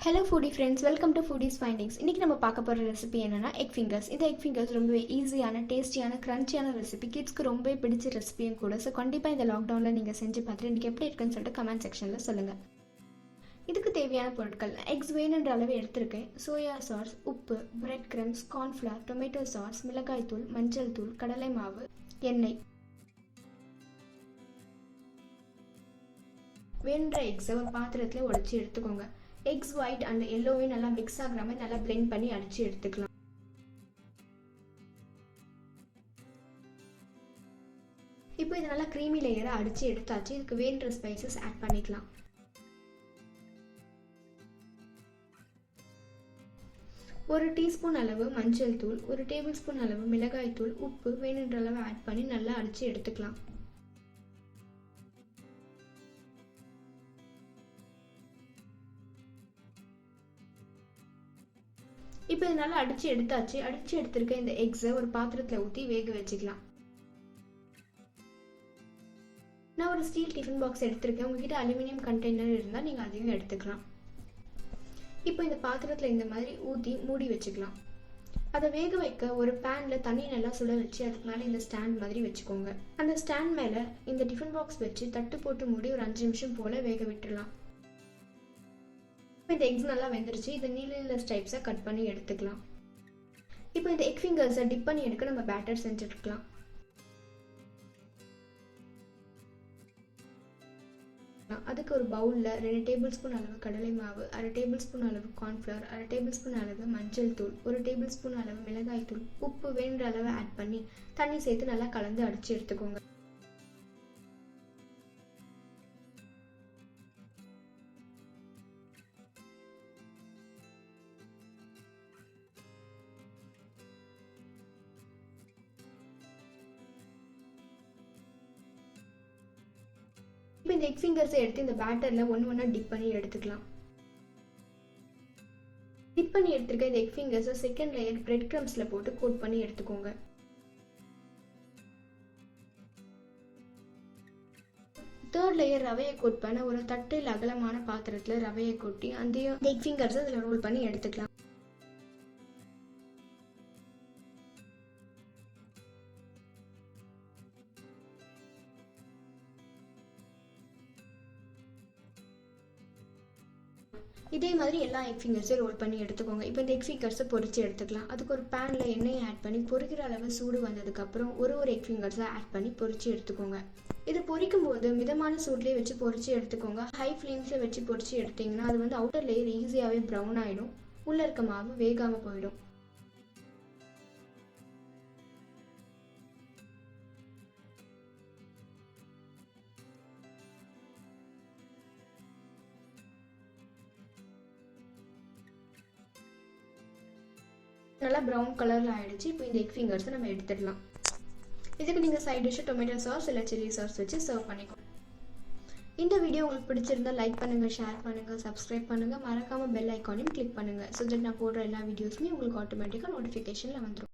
Hello foodie friends, welcome to foodies findings. இன்றைக்கி நம்ம பார்க்க போகிற ரெசிபி என்னென்னா எக் ஃபிங்கர்ஸ். இந்த எக் ஃபிங்கர்ஸ் ரொம்பவே ஈஸியான, டேஸ்டியான, க்ரன்ச்சியான ரெசிபி. கிட்ஸ்க்கு ரொம்பவே பிடிச்ச ரெசிபியும் கூட. ஸோ கண்டிப்பாக இந்த லாக்டவுனில் நீங்கள் செஞ்சு பார்த்துட்டு இன்றைக்கி எப்படி இருக்குன்னு சொல்லிட்டு கமெண்ட் செக்ஷனில் சொல்லுங்கள். இதுக்கு தேவையான பொருட்கள்: எக்ஸ் வேணுன்ற அளவு எடுத்திருக்கேன், சோயா சாஸ், உப்பு, bread crumbs, cornflour, tomato sauce, மிளகாய் தூள், மஞ்சள் தூள், கடலை மாவு, எண்ணெய். வேணுன்ற எக்ஸை ஒரு பாத்திரத்தில் உடைச்சி எடுத்துக்கோங்க. எக்ஸ் ஒயிட் அண்ட் எல்லோவையும் நல்லா மிக்ஸ் ஆகிற மாதிரி நல்லா பிளெண்ட் பண்ணி அடித்து எடுத்துக்கலாம். இப்போ இது நல்லா க்ரீமி லேயரை அடித்து எடுத்தாச்சு. இதுக்கு வேணுன்ற ஸ்பைசஸ் ஆட் பண்ணிக்கலாம். ஒரு டீஸ்பூன் அளவு மஞ்சள் தூள், ஒரு டேபிள் ஸ்பூன் அளவு மிளகாய் தூள், உப்பு வேணுன்ற அளவு ஆட் பண்ணி நல்லா அடித்து எடுத்துக்கலாம். இப்போ இது நல்லா அடித்து எடுத்தாச்சு. அடித்து எடுத்திருக்க இந்த எக்ஸை ஒரு பாத்திரத்தில் ஊற்றி வேக வச்சுக்கலாம். நான் ஒரு ஸ்டீல் டிஃபன் பாக்ஸ் எடுத்திருக்கேன். உங்ககிட்ட அலுமினியம் கண்டெய்னர் இருந்தால் நீங்கள் அதையும் எடுத்துக்கலாம். இப்போ இந்த பாத்திரத்தில் இந்த மாதிரி ஊற்றி மூடி வச்சுக்கலாம். அதை வேக வைக்க ஒரு பேனில் தண்ணி நல்லா சுட வச்சு அதுக்கு மேலே இந்த ஸ்டாண்ட் மாதிரி வச்சுக்கோங்க. அந்த ஸ்டாண்ட் மேலே இந்த டிஃபன் பாக்ஸ் வச்சு தட்டு போட்டு மூடி ஒரு 5 நிமிஷம் போல் வேக விட்டுடலாம். இந்த எக்ஸ் நல்லா வெந்துருச்சு. இதை நீல ஸ்டைப்ஸை கட் பண்ணி எடுத்துக்கலாம். இப்போ இந்த எக் ஃபிங்கர்ஸை டிப் பண்ணி எடுக்க நம்ம பேட்டர் செஞ்சுருக்கலாம். அதுக்கு ஒரு பவுலில் 2 டேபிள் ஸ்பூன் அளவு கடலை மாவு, 1/2 டேபிள் ஸ்பூன் அளவு கார்ன்ஃப்ளவர், 1/2 டேபிள் ஸ்பூன் அளவு மஞ்சள் தூள், 1 டேபிள் ஸ்பூன் அளவு மிளகாய் தூள், உப்பு வேணுன்ற அளவு ஆட் பண்ணி தண்ணி சேர்த்து நல்லா கலந்து அடித்து எடுத்துக்கோங்க. இப்போ இந்த எக் ஃபிங்கர்ஸை எடுத்து இந்த பேட்டரில் ஒன்று டிப் பண்ணி எடுத்துக்கலாம். டிப் பண்ணி எடுத்துருக்க இந்த எக் ஃபிங்கர்ஸை செகண்ட் லேயர் பிரெட் கிரம்ஸில் போட்டு கோட் பண்ணி எடுத்துக்கோங்க. தேர்ட் லேயர் ரவையை கோட் பண்ண ஒரு தட்டில் அகலமான பாத்திரத்தில் ரவையை கொட்டி அந்த எக் ஃபிங்கர்ஸை அதில் ரோல் பண்ணி எடுத்துக்கலாம். இதே மாதிரி எல்லா எக் ஃபிங்கர்ஸையும் ரோல் பண்ணி எடுத்துக்கோங்க. இப்போ இந்த எக் ஃபிங்கர்ஸை பொரிச்சு எடுத்துக்கலாம். அதுக்கு ஒரு பேனில் எண்ணெயை ஆட் பண்ணி பொரிக்கிற அளவு சூடு வந்ததுக்கப்புறம் ஒரு எக் ஃபிங்கர்ஸை ஆட் பண்ணி பொரிச்சு எடுத்துக்கோங்க. இது பொரிக்கும் போது மிதமான சூட்லேயே வச்சு பொரிச்சு எடுத்துக்கோங்க. ஹை ஃப்ளேம்ஸில் வச்சு பொரிச்சு எடுத்திங்கன்னா அது அவுட்டர் லேயர் ஈஸியாகவே ப்ரௌன் ஆகிடும். உள்ளே இருக்க மாவு வேகாமல் போயிடும். நல்லா ப்ரௌன் கலரில் ஆகிடுச்சு. இப்போ இந்த எக் ஃபிங்கர்ஸை நம்ம எடுத்துடலாம். இதுக்கு நீங்கள் சைட் டிஷ்ஷு டொமேட்டோ சாஸ் இல்லை சில்லி சாஸ் வச்சு சர்வ் பண்ணிக்கோங்க. இந்த வீடியோ உங்களுக்கு பிடிச்சிருந்தால் லைக் பண்ணுங்கள், ஷேர் பண்ணுங்கள், சப்ஸ்கிரைப் பண்ணுங்கள். மறக்காமல் பெல் ஐக்கானையும் கிளிக் பண்ணுங்கள். ஸோ தட் நான் போடுற எல்லா வீடியோஸுமே உங்களுக்கு ஆட்டோமேட்டிக்காக நோட்டிஃபிகேஷனில் வந்துடும்.